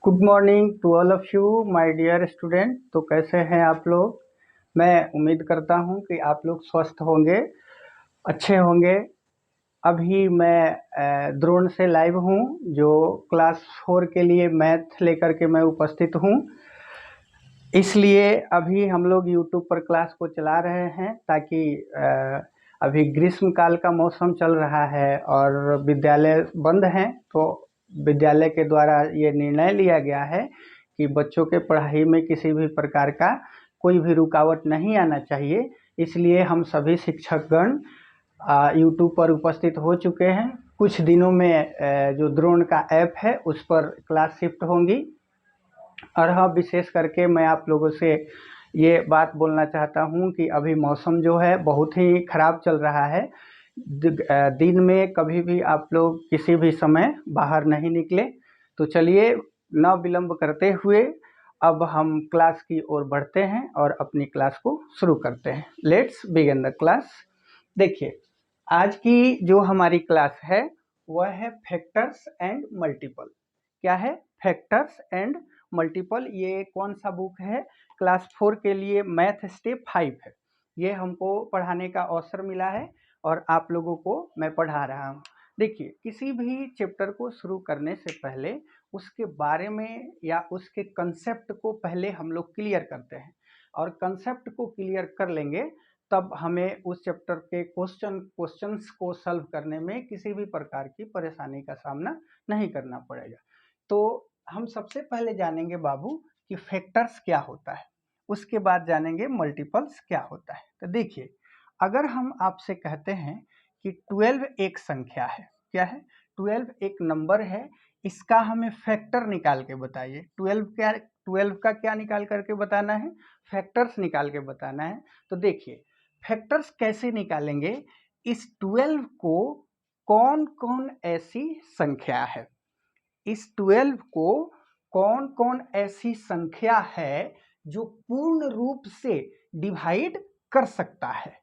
Good morning to all of you my dear student. तो कैसे हैं आप लोग। मैं उम्मीद करता हूं कि आप लोग स्वस्थ होंगे, अच्छे होंगे। अभी मैं द्रोण से लाइव हूं, जो क्लास 4 के लिए मैथ लेकर के मैं उपस्थित हूं। इसलिए अभी हम लोग यूट्यूब पर क्लास को चला रहे हैं ताकि अभी ग्रीष्म काल का मौसम चल रहा है और विद्यालय बंद हैं। तो विद्यालय के द्वारा ये निर्णय लिया गया है कि बच्चों के पढ़ाई में किसी भी प्रकार का कोई भी रुकावट नहीं आना चाहिए। इसलिए हम सभी शिक्षकगण यूट्यूब पर उपस्थित हो चुके हैं। कुछ दिनों में जो द्रोण का ऐप है उस पर क्लास शिफ्ट होंगी। और हाँ, विशेष करके मैं आप लोगों से ये बात बोलना चाहता हूँ कि अभी मौसम जो है बहुत ही ख़राब चल रहा है। दिन में कभी भी आप लोग किसी भी समय बाहर नहीं निकले। तो चलिए, न विलंब करते हुए अब हम क्लास की ओर बढ़ते हैं और अपनी क्लास को शुरू करते हैं। Let's begin the class. देखिए, आज की जो हमारी क्लास है वह है फैक्टर्स एंड मल्टीपल। क्या है? Factors and multiple. ये कौन सा बुक है? क्लास 4 के लिए मैथ स्टेप 5 है। ये हमको पढ़ाने का अवसर मिला है और आप लोगों को मैं पढ़ा रहा हूँ। देखिए, किसी भी चैप्टर को शुरू करने से पहले उसके बारे में या उसके कंसेप्ट को पहले हम लोग क्लियर करते हैं, और कंसेप्ट को क्लियर कर लेंगे तब हमें उस चैप्टर के क्वेश्चंस को सॉल्व करने में किसी भी प्रकार की परेशानी का सामना नहीं करना पड़ेगा। तो हम सबसे पहले जानेंगे बाबू कि फैक्टर्स क्या होता है, उसके बाद जानेंगे मल्टीपल्स क्या होता है। तो देखिए, अगर हम आपसे कहते हैं कि 12 एक संख्या है, क्या है? 12 एक नंबर है, इसका हमें फैक्टर निकाल के बताइए। 12 का क्या निकाल करके बताना है? फैक्टर्स निकाल के बताना है। तो देखिए, फैक्टर्स कैसे निकालेंगे? इस 12 को कौन कौन ऐसी संख्या है, इस 12 को कौन कौन ऐसी संख्या है जो पूर्ण रूप से डिवाइड कर सकता है।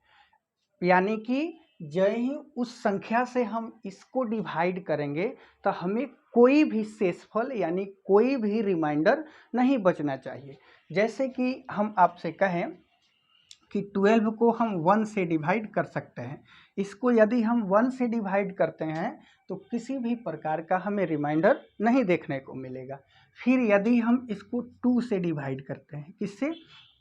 यानी कि जय ही उस संख्या से हम इसको डिवाइड करेंगे तो हमें कोई भी शेषफल यानी कोई भी रिमाइंडर नहीं बचना चाहिए। जैसे कि हम आपसे कहें कि 12 को हम 1 से डिवाइड कर सकते हैं। इसको यदि हम 1 से डिवाइड करते हैं तो किसी भी प्रकार का हमें रिमाइंडर नहीं देखने को मिलेगा। फिर यदि हम इसको 2 से डिवाइड करते हैं, किससे?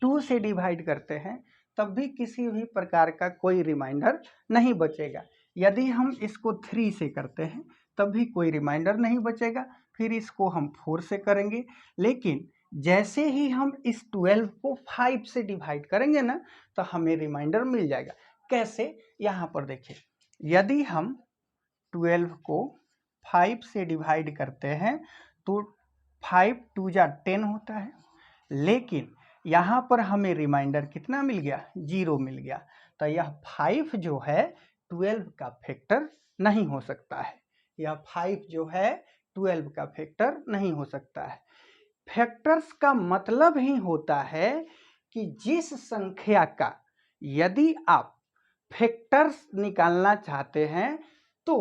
2 से डिवाइड करते हैं, तब भी किसी भी प्रकार का कोई रिमाइंडर नहीं बचेगा। यदि हम इसको 3 से करते हैं तब भी कोई रिमाइंडर नहीं बचेगा। फिर इसको हम 4 से करेंगे, लेकिन जैसे ही हम इस 12 को 5 से डिवाइड करेंगे ना, तो हमें रिमाइंडर मिल जाएगा। कैसे? यहाँ पर देखिए, यदि हम 12 को 5 से डिवाइड करते हैं तो 5 2 जा 10 होता है, लेकिन यहाँ पर हमें रिमाइंडर कितना मिल गया? 0 मिल गया। तो यह 5 जो है 12 का फैक्टर नहीं हो सकता है। यह 5 जो है 12 का फैक्टर नहीं हो सकता है। फैक्टर्स का मतलब ही होता है कि जिस संख्या का यदि आप फैक्टर्स निकालना चाहते हैं तो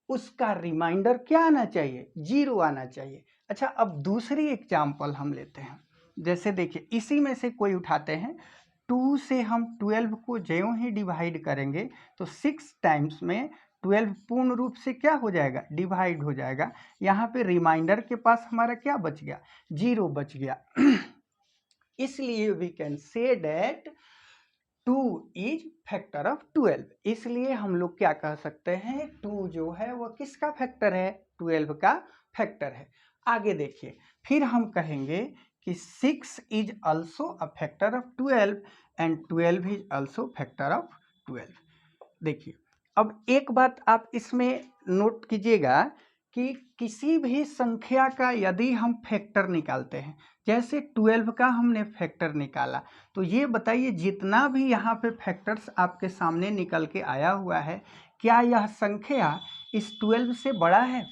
उसका रिमाइंडर क्या आना चाहिए? 0 आना चाहिए। अच्छा, अब दूसरी एग्जाम्पल हम लेते हैं। जैसे देखिए, इसी में से कोई उठाते हैं, 2 से हम 12 को ज्यों ही डिवाइड करेंगे तो 6 टाइम्स में 12 पूर्ण रूप से क्या हो जाएगा? डिवाइड हो जाएगा। यहाँ पे रिमाइंडर के पास हमारा क्या बच गया? 0 बच गया। इसलिए we can say that 2 is factor of 12। इसलिए हम लोग क्या कह सकते हैं? 2 जो है वह किसका फैक्टर है? 12 का फैक्टर है। आगे देखिए, फिर हम कहेंगे कि 6 is also a factor of 12 and 12 is also factor of 12। देखिए, अब एक बात आप इसमें नोट कीजिएगा कि किसी भी संख्या का यदि हम फैक्टर निकालते हैं, जैसे 12 का हमने फैक्टर निकाला, तो ये बताइए जितना भी यहाँ पे फैक्टर्स आपके सामने निकल के आया हुआ है, क्या यह संख्या इस 12 से बड़ा है?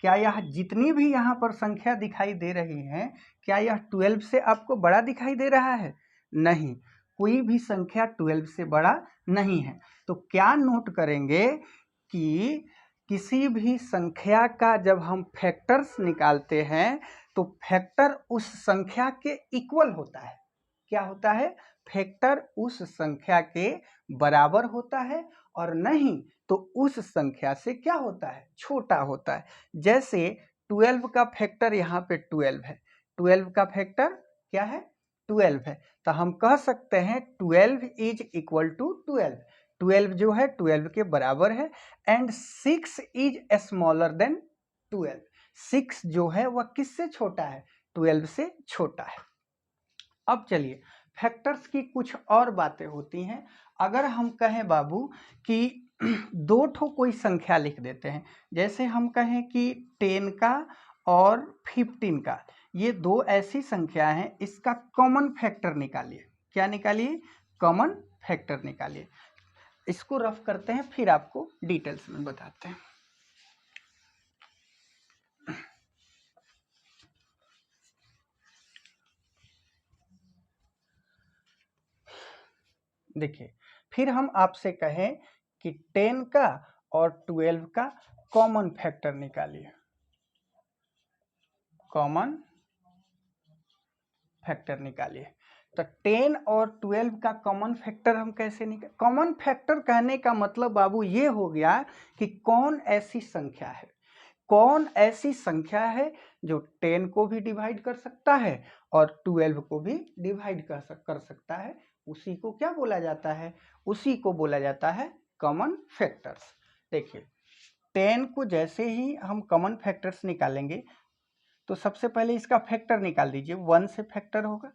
क्या यह जितनी भी यहाँ पर संख्या दिखाई दे रही हैं, क्या यह 12 से आपको बड़ा दिखाई दे रहा है? नहीं, कोई भी संख्या 12 से बड़ा नहीं है। तो क्या नोट करेंगे कि किसी भी संख्या का जब हम फैक्टर्स निकालते हैं तो फैक्टर उस संख्या के इक्वल होता है। क्या होता है? फैक्टर उस संख्या के बराबर होता है और नहीं तो उस संख्या से क्या होता है? छोटा होता है। जैसे 12 का फैक्टर यहाँ पे 12 है, 12 का फैक्टर क्या है? 12 है, तो हम कह सकते हैं 12 इज इक्वल टू 12। 12 जो है 12 के बराबर है एंड 6 इज स्मॉलर देन 12। 6 जो है वह किससे छोटा है? 12 से छोटा है। अब चलिए फैक्टर्स की कुछ और बातें होती हैं। अगर हम कहें बाबू कि दो ठो कोई संख्या लिख देते हैं, जैसे हम कहें कि 10 का और 15 का, ये दो ऐसी संख्या हैं, इसका कॉमन फैक्टर निकालिए। क्या निकालिए? कॉमन फैक्टर निकालिए। इसको रफ करते हैं फिर आपको डिटेल्स में बताते हैं। देखिए फिर हम आपसे कहें कि 10 का और 12 का कॉमन फैक्टर निकालिए। कॉमन फैक्टर निकालिए। तो 10 और 12 का कॉमन फैक्टर हम कैसे निकाल? कॉमन फैक्टर कहने का मतलब बाबू ये हो गया कि कौन ऐसी संख्या है, कौन ऐसी संख्या है जो 10 को भी डिवाइड कर सकता है और 12 को भी डिवाइड कर सकता है, उसी को क्या बोला जाता है? उसी को बोला जाता है कॉमन फैक्टर्स। देखिए 10 को जैसे ही हम कॉमन फैक्टर्स निकालेंगे तो सबसे पहले इसका फैक्टर निकाल दीजिए। 1 से फैक्टर होगा,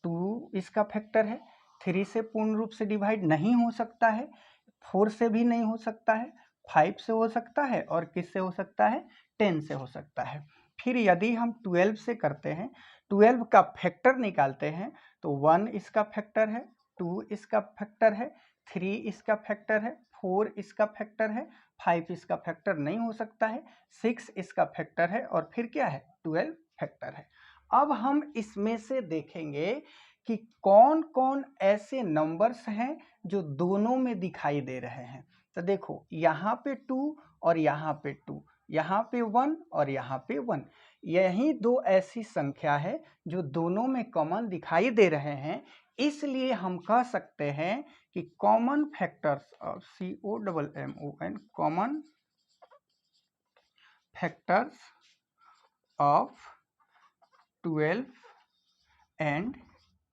2 इसका फैक्टर है, 3 से पूर्ण रूप से डिवाइड नहीं हो सकता है, 4 से भी नहीं हो सकता है, 5 से हो सकता है और किससे हो सकता है? 10 से हो सकता है। फिर यदि हम 12 से करते हैं, 12 का फैक्टर निकालते हैं तो 1 इसका फैक्टर है, 2 इसका फैक्टर है, 3 इसका फैक्टर है, 4 इसका फैक्टर है, 5 इसका फैक्टर नहीं हो सकता है, 6 इसका फैक्टर है और फिर क्या है? 12 फैक्टर है। अब हम इसमें से देखेंगे कि कौन कौन ऐसे नंबर्स हैं जो दोनों में दिखाई दे रहे हैं। तो देखो यहाँ पे 2 और यहाँ पे 2, यहाँ पे 1 और यहाँ पे 1, यही दो ऐसी संख्या है जो दोनों में कॉमन दिखाई दे रहे हैं। इसलिए हम कह सकते हैं कि common factors of COMMON, common factors of 12 and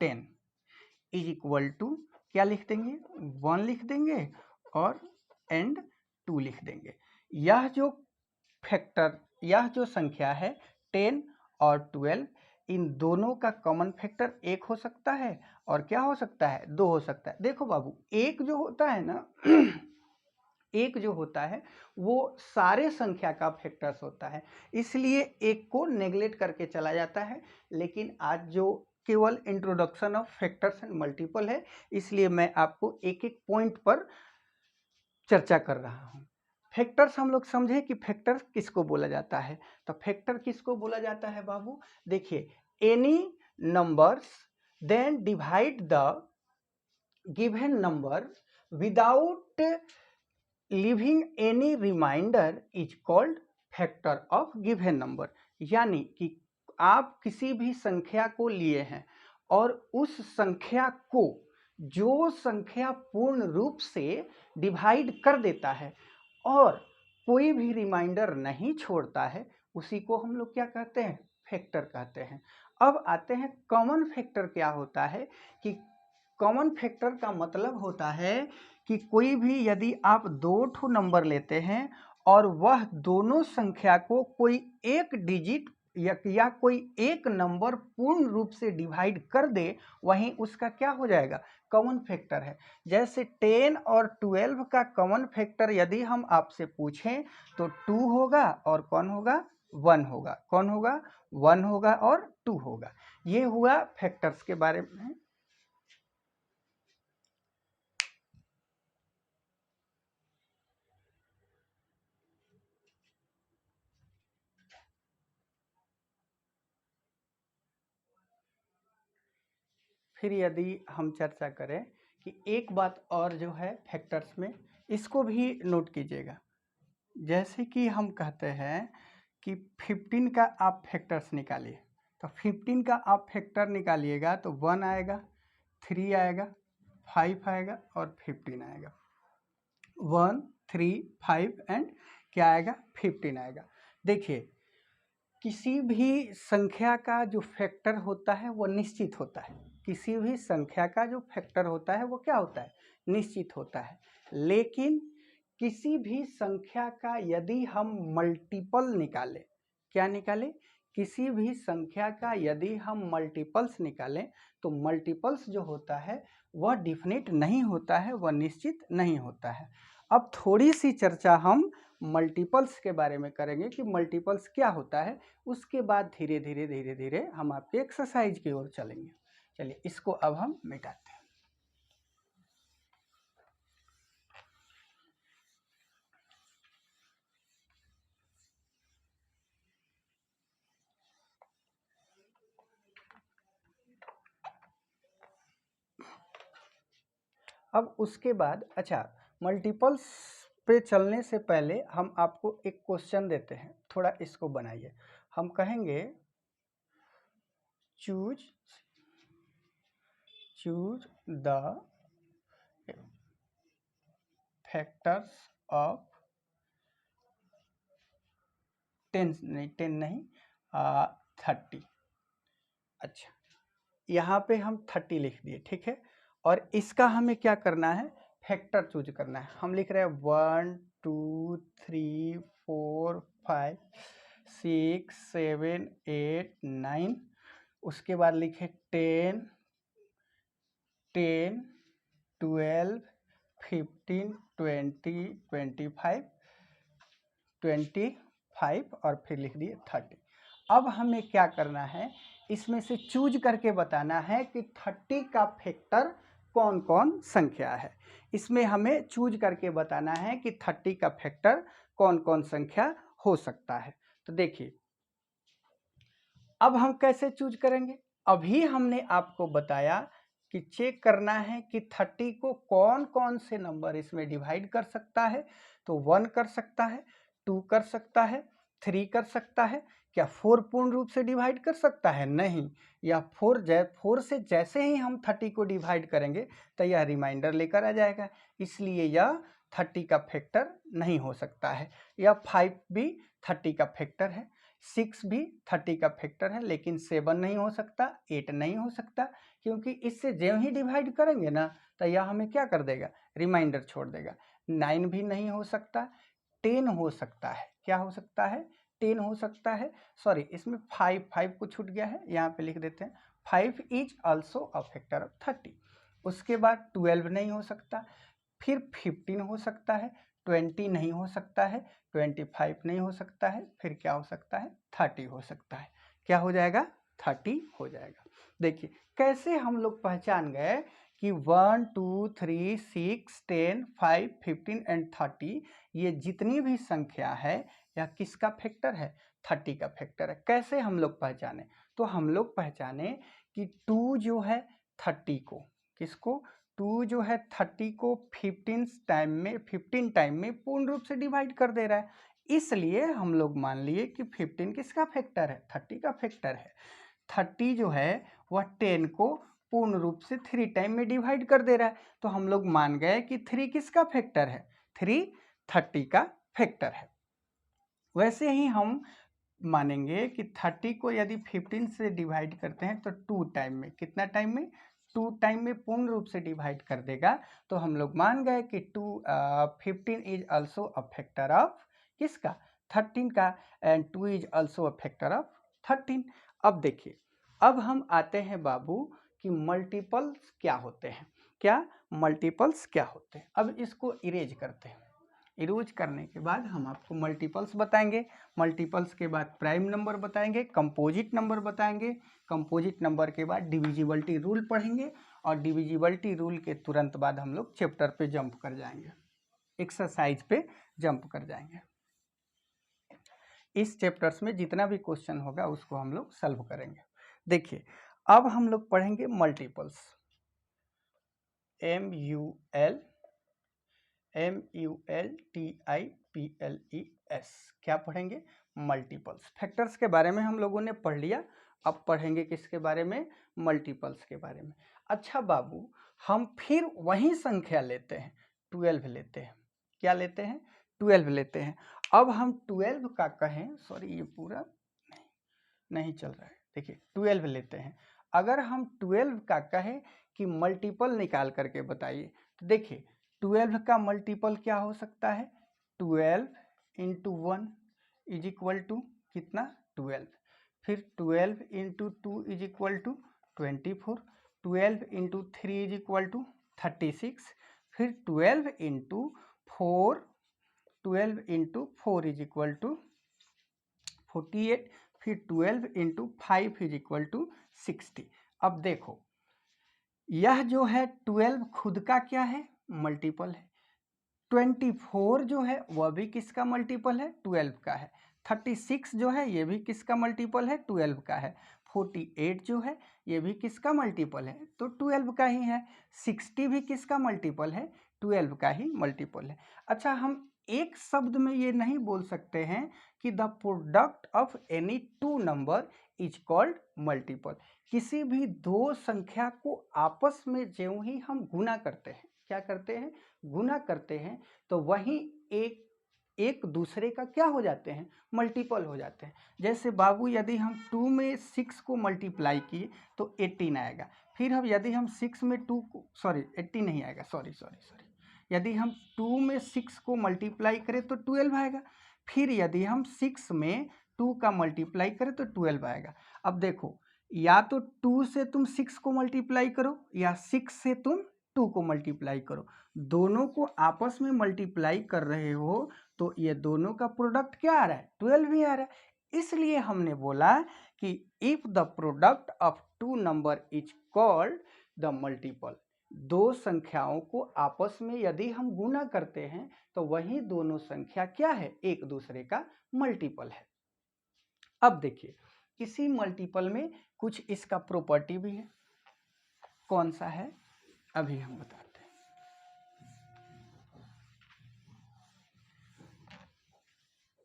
10 is equal to क्या लिख देंगे? 1 लिख देंगे और एंड 2 लिख देंगे। यह जो फैक्टर, यह जो संख्या है 10 और 12, इन दोनों का कॉमन फैक्टर 1 हो सकता है और क्या हो सकता है? 2 हो सकता है। देखो बाबू एक जो होता है ना एक जो होता है वो सारे संख्या का फैक्टर्स होता है, इसलिए एक को नेग्लेक्ट करके चला जाता है। लेकिन आज जो केवल introduction of factors and multiple है, इसलिए मैं आपको एक एक पॉइंट पर चर्चा कर रहा हूँ। फैक्टर्स हम लोग समझे कि फैक्टर किसको बोला जाता है। तो फैक्टर किसको बोला जाता है बाबू? देखिए any numbers then divide the given number without leaving any reminder is called factor of given number. यानी कि आप किसी भी संख्या को लिए हैं और उस संख्या को जो संख्या पूर्ण रूप से डिवाइड कर देता है और कोई भी रिमाइंडर नहीं छोड़ता है, उसी को हम लोग क्या कहते हैं? फैक्टर कहते हैं। अब आते हैं कॉमन फैक्टर क्या होता है। कि कॉमन फैक्टर का मतलब होता है कि कोई भी यदि आप दो ठो नंबर लेते हैं और वह दोनों संख्या को कोई एक डिजिट या कोई एक नंबर पूर्ण रूप से डिवाइड कर दे, वहीं उसका क्या हो जाएगा? कॉमन फैक्टर है। जैसे 10 और 12 का कॉमन फैक्टर यदि हम आपसे पूछें तो 2 होगा और कौन होगा? 1 होगा। कौन होगा? 1 होगा और 2 होगा। ये हुआ फैक्टर्स के बारे में। फिर यदि हम चर्चा करें कि एक बात और जो है फैक्टर्स में, इसको भी नोट कीजिएगा। जैसे कि हम कहते हैं कि 15 का आप फैक्टर्स निकालिए, तो 15 का आप फैक्टर निकालिएगा तो 1 आएगा, 3 आएगा, 5 आएगा और 15 आएगा। 1, 3, 5 एंड क्या आएगा, 15 आएगा। देखिए किसी भी संख्या का जो फैक्टर होता है वो निश्चित होता है। किसी भी संख्या का जो फैक्टर होता है वो क्या होता है, निश्चित होता है। लेकिन किसी भी संख्या का यदि हम मल्टीपल निकालें, क्या निकालें, किसी भी संख्या का यदि हम मल्टीपल्स निकालें तो मल्टीपल्स जो होता है वह डिफिनिट नहीं होता है, वह निश्चित नहीं होता है। अब थोड़ी सी चर्चा हम मल्टीपल्स के बारे में करेंगे कि मल्टीपल्स क्या होता है, उसके बाद धीरे धीरे धीरे धीरे हम आपके एक्सरसाइज की ओर चलेंगे। चलिए इसको अब हम मिटाते हैं। अब उसके बाद अच्छा, मल्टीपल्स पे चलने से पहले हम आपको एक क्वेश्चन देते हैं, थोड़ा इसको बनाइए। हम कहेंगे चूज द फैक्टर्स ऑफ 10 नहीं 30। अच्छा, यहाँ पे हम 30 लिख दिए, ठीक है। और इसका हमें क्या करना है, फैक्टर चूज करना है। हम लिख रहे हैं 1 2 3 4 5 6 7 8 9, उसके बाद लिखे 10 10 12 15 20 25 25 और फिर लिख दिए 30। अब हमें क्या करना है, इसमें से चूज करके बताना है कि 30 का फैक्टर कौन कौन संख्या है। इसमें हमें चूज करके बताना है कि 30 का फैक्टर कौन कौन संख्या हो सकता है। तो देखिए अब हम कैसे चूज करेंगे, अभी हमने आपको बताया कि चेक करना है कि 30 को कौन कौन से नंबर इसमें डिवाइड कर सकता है। तो 1 कर सकता है, 2 कर सकता है, 3 कर सकता है। क्या 4 पूर्ण रूप से डिवाइड कर सकता है, नहीं। या 4 से जैसे ही हम 30 को डिवाइड करेंगे तो यह रिमाइंडर लेकर आ जाएगा, इसलिए यह 30 का फैक्टर नहीं हो सकता है। या 5 भी 30 का फैक्टर है, 6 भी 30 का फैक्टर है, लेकिन 7 नहीं हो सकता, 8 नहीं हो सकता, क्योंकि इससे जो ही डिवाइड करेंगे ना तो यह हमें क्या कर देगा, रिमाइंडर छोड़ देगा। 9 भी नहीं हो सकता, 10 हो सकता है। क्या हो सकता है, 10 हो सकता है। सॉरी, इसमें 5 को छूट गया है, यहाँ पे लिख देते हैं 5 is also a factor of 30। उसके बाद 12 नहीं हो सकता, फिर 15 हो सकता है, 20 नहीं हो सकता है, 25 नहीं हो सकता है, फिर क्या हो सकता है, 30 हो सकता है। क्या हो जाएगा, 30 हो जाएगा। देखिए कैसे हम लोग पहचान गए कि 1 2 3 6 10 5 15 एंड 30 ये जितनी भी संख्या है या किसका फैक्टर है, 30 का फैक्टर है। कैसे हम लोग पहचाने, तो हम लोग पहचाने कि 2 जो है 30 को, किसको, 2 जो है 30 को 15 टाइम में पूर्ण रूप से डिवाइड कर दे रहा है, इसलिए हम लोग मान लिए कि 15 किसका फैक्टर है, 30 का फैक्टर है। 30 जो है वह 10 को पूर्ण रूप से 3 टाइम में डिवाइड कर दे रहा है, तो हम लोग मान गए कि 3 किसका फैक्टर है, 3 30 का फैक्टर है। वैसे ही हम मानेंगे कि 30 को यदि 15 से डिवाइड करते हैं तो 2 टाइम में, कितना टाइम में, 2 टाइम में पूर्ण रूप से डिवाइड कर देगा, तो हम लोग मान गए कि 15 is also a factor of किसका, 13 का, and 2 is also a factor of 13। अब देखिए, अब हम आते हैं बाबू कि मल्टीपल्स क्या होते हैं, क्या मल्टीपल्स क्या होते हैं। अब इसको इरेज करते हैं, इरेज करने के बाद हम आपको मल्टीपल्स बताएंगे, मल्टीपल्स के बाद प्राइम नंबर बताएंगे, कंपोजिट नंबर बताएंगे, कंपोजिट नंबर के बाद डिविजिबिलिटी रूल पढ़ेंगे, और डिविजिबिलिटी रूल के तुरंत बाद हम लोग चैप्टर पे जंप कर जाएंगे, एक्सरसाइज पे जंप कर जाएंगे। इस चैप्टर्स में जितना भी क्वेश्चन होगा उसको हम लोग सॉल्व करेंगे। देखिए अब हम लोग पढ़ेंगे मल्टीपल्स, MULTIPLES। PLES। क्या पढ़ेंगे? मल्टीपल्स। फैक्टर्स के बारे में हम लोगों ने पढ़ लिया, अब पढ़ेंगे किसके बारे में? मल्टीपल्स के बारे में। अच्छा बाबू, हम फिर वही संख्या लेते हैं, 12 लेते हैं। क्या लेते हैं? 12 लेते हैं। अब हम 12 का कहें, सॉरी ये पूरा नहीं चल रहा है, देखिए 12 लेते हैं। अगर हम 12 का कहें कि मल्टीपल निकाल करके बताइए, तो देखिए 12 का मल्टीपल क्या हो सकता है? 12 इंटू 1 इज इक्वल टू कितना? 12। फिर 12 into 2 is equal to 24। 12 into 3 is equal to 36। फिर 12 into 4, 12 into 4 is equal to 48। फिर 12 इंटू 5 इज इक्वल टू 60। अब देखो यह जो है 12 खुद का क्या है? मल्टीपल है। 24 जो है वह भी किसका मल्टीपल है? 12 का है। 36 जो है ये भी किसका मल्टीपल है? 12 का है। 48 जो है ये भी किसका मल्टीपल है? तो 12 का ही है। 60 भी किसका मल्टीपल है? 12 का ही मल्टीपल है। अच्छा, हम एक शब्द में ये नहीं बोल सकते हैं कि the product of any two number is called multiple. किसी भी दो संख्या को आपस में ज्यों ही हम गुना करते हैं, क्या करते हैं? गुना करते हैं, तो वही एक दूसरे का क्या हो जाते हैं? मल्टीपल हो जाते हैं। जैसे बाबू यदि हम 2 में 6 को मल्टीप्लाई किए तो 18 आएगा। फिर हम यदि हम 6 में 2 को, सॉरी 18 नहीं आएगा, सॉरी, यदि हम 2 में 6 को मल्टीप्लाई करें तो 12 आएगा। फिर यदि हम 6 में 2 का मल्टीप्लाई करें तो 12 आएगा। अब देखो, या तो 2 से तुम 6 को मल्टीप्लाई करो या 6 से तुम 2 को मल्टीप्लाई करो, दोनों को आपस में मल्टीप्लाई कर रहे हो तो ये दोनों का प्रोडक्ट क्या आ रहा है? 12 ही आ रहा है। इसलिए हमने बोला कि if the product of two number is called the multiple. दो संख्याओं को आपस में यदि हम गुना करते हैं तो वही दोनों संख्या क्या है? एक दूसरे का मल्टीपल है। अब देखिए इसी मल्टीपल में कुछ इसका प्रॉपर्टी भी है। कौन सा है? अभी हम बताते हैं।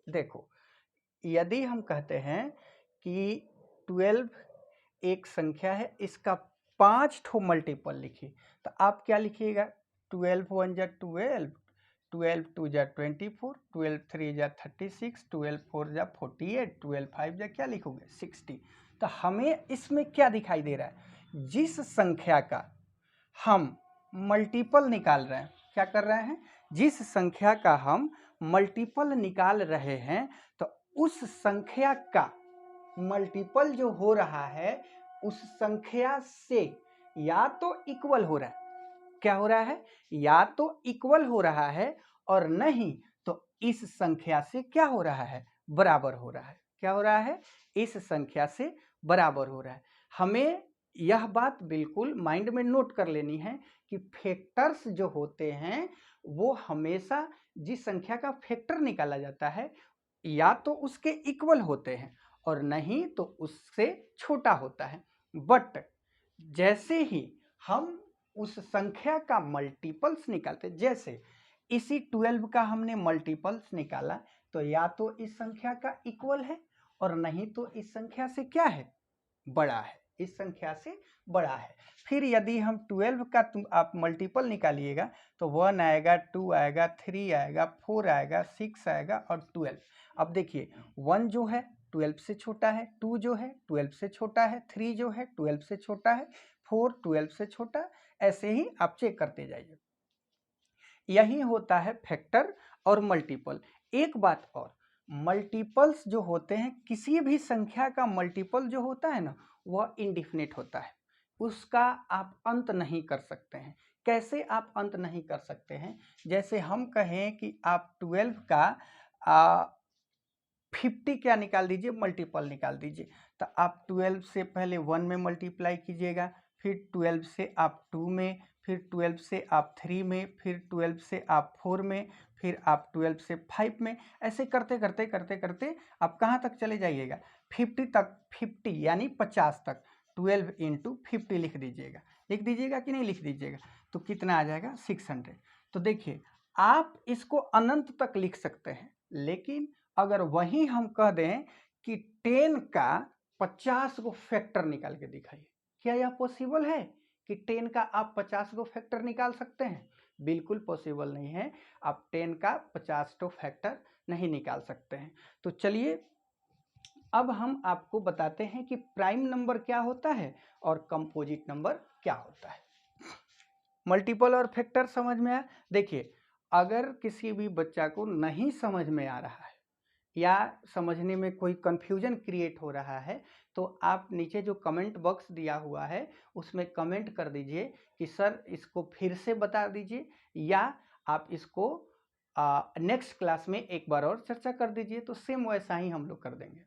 देखो, यदि हम कहते हैं कि 12 एक संख्या है, इसका 5 ठो मल्टीपल लिखिए, तो आप क्या लिखिएगा? 12 1 जा 12, 12 2 जा 24, 12 3 जा 36, 12 4 जा 48, 12 5 जा क्या लिखोगे? 60। तो हमें इसमें क्या दिखाई दे रहा है? जिस संख्या का हम मल्टीपल निकाल रहे हैं, क्या कर रहे हैं? जिस संख्या का हम मल्टीपल निकाल रहे हैं तो उस संख्या का मल्टीपल जो हो रहा है उस संख्या से या तो इक्वल हो रहा है, क्या हो रहा है? या तो इक्वल हो रहा है और नहीं तो इस संख्या से क्या हो रहा है? बराबर हो रहा है। क्या हो रहा है? इस संख्या से बराबर हो रहा है। हमें यह बात बिल्कुल माइंड में नोट कर लेनी है कि फैक्टर्स जो होते हैं वो हमेशा जिस संख्या का फैक्टर निकाला जाता है या तो उसके इक्वल होते हैं और नहीं तो उससे छोटा होता है। बट जैसे ही हम उस संख्या का मल्टीपल्स निकालते, जैसे इसी 12 का हमने मल्टीपल्स निकाला तो या तो इस संख्या का इक्वल है और नहीं तो इस संख्या से क्या है? बड़ा है, इस संख्या से बड़ा है। फिर यदि हम 12 का आप मल्टीपल निकालिएगा तो 1 आएगा, 2 आएगा, 3 आएगा, 4 आएगा, 6 आएगा और 12। अब देखिए 1 जो है 12 से छोटा है, 2 जो है 12 से छोटा है, 3 जो है 12 से छोटा है, 4 12 से छोटा, ऐसे ही आप चेक करते जाइए। यही होता है फैक्टर और मल्टीपल। एक बात और, मल्टीपल्स जो होते हैं, किसी भी संख्या का मल्टीपल जो होता है ना वह इंडिफिनिट होता है, उसका आप अंत नहीं कर सकते हैं। कैसे आप अंत नहीं कर सकते हैं? जैसे हम कहें कि आप 12 का 50 क्या निकाल दीजिए? मल्टीपल निकाल दीजिए। तो आप 12 से पहले 1 में मल्टीप्लाई कीजिएगा, फिर 12 से आप 2 में, फिर 12 से आप 3 में, फिर 12 से आप 4 में, फिर आप 12 से 5 में, ऐसे करते करते करते करते आप कहाँ तक चले जाइएगा? 50 तक, 50 यानी 50 तक। 12 इंटू 50 लिख दीजिएगा, लिख दीजिएगा कि नहीं लिख दीजिएगा? तो कितना आ जाएगा? 600। तो देखिए आप इसको अनंत तक लिख सकते हैं, लेकिन अगर वहीं हम कह दें कि 10 का 50 गो फैक्टर निकाल के दिखाइए, क्या यह पॉसिबल है कि 10 का आप 50 गो फैक्टर निकाल सकते हैं? बिल्कुल पॉसिबल नहीं है। आप 10 का 50 तो फैक्टर नहीं निकाल सकते हैं। तो चलिए अब हम आपको बताते हैं कि प्राइम नंबर क्या होता है और कंपोजिट नंबर क्या होता है। मल्टीपल और फैक्टर समझ में आया? देखिए, अगर किसी भी बच्चा को नहीं समझ में आ रहा है या समझने में कोई कंफ्यूजन क्रिएट हो रहा है, तो आप नीचे जो कमेंट बॉक्स दिया हुआ है उसमें कमेंट कर दीजिए कि सर इसको फिर से बता दीजिए, या आप इसको नेक्स्ट क्लास में एक बार और चर्चा कर दीजिए, तो सेम वैसा ही हम लोग कर देंगे।